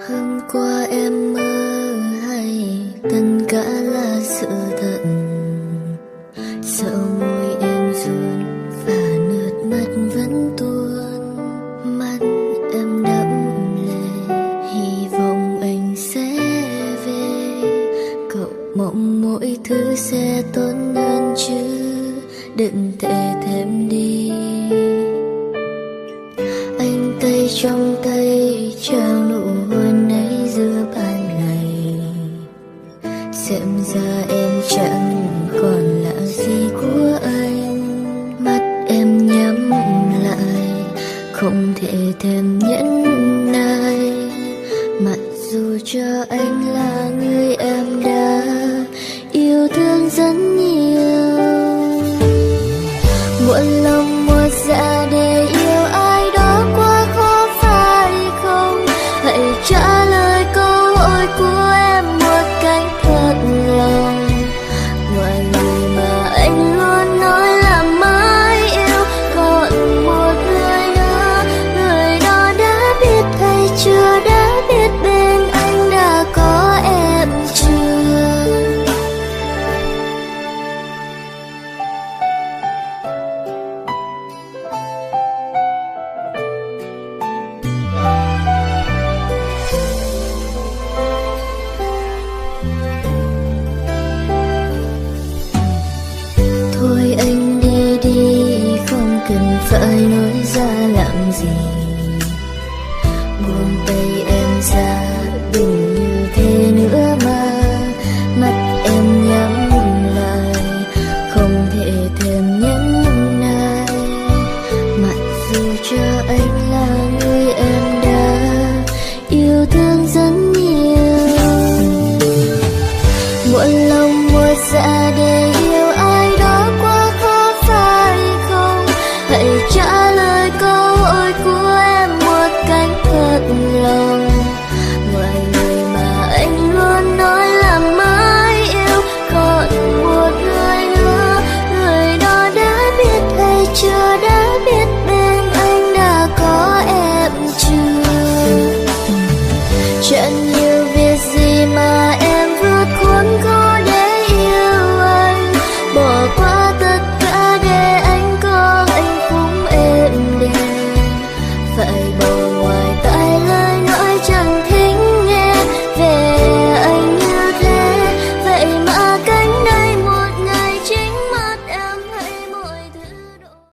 Hôm qua em mơ hay tất cả là sự thật, sợ môi em run và nước mắt vẫn tuôn, mắt em đẫm lệ, hy vọng anh sẽ về. Cậu mong mỗi thứ sẽ tốt hơn chứ đừng tệ thêm đi. Anh tay trong tay trao nụ hôn ấy giữa ban ngày, xem ra em chẳng còn là gì của anh. Mắt em nhắm lại, không thể thêm nhẫn nại, mặc dù cho anh là người em đã yêu thương rất nhiều. Muộn lòng muộn dạ để yêu ai đó quá khó phải không? Hãy trả lời câu hỏi của em một cách thật lòng. Ngoài người mà anh luôn nói là mãi yêu, còn một người nữa, người đó đã biết hay chưa, đã biết bên anh đã có em chưa? Thôi anh đi đi, không cần phải nói ra làm gì. Buông tay em ra, đừng như thế nữa mà. Mắt em nhắm lại, không thể thêm nhẫn nại, mặc dù cho anh là người em đã yêu thương rất nhiều. Muộn lòng muộn dạ để yêu ai đó quá khó phải không? Hãy trả lời câu hỏi của em một cách thật lòng. Ngoài người mà anh luôn nói là mãi yêu, còn một người nữa, người đó đã biết hay chưa, đã biết bên anh đã có em chưa? Chuyện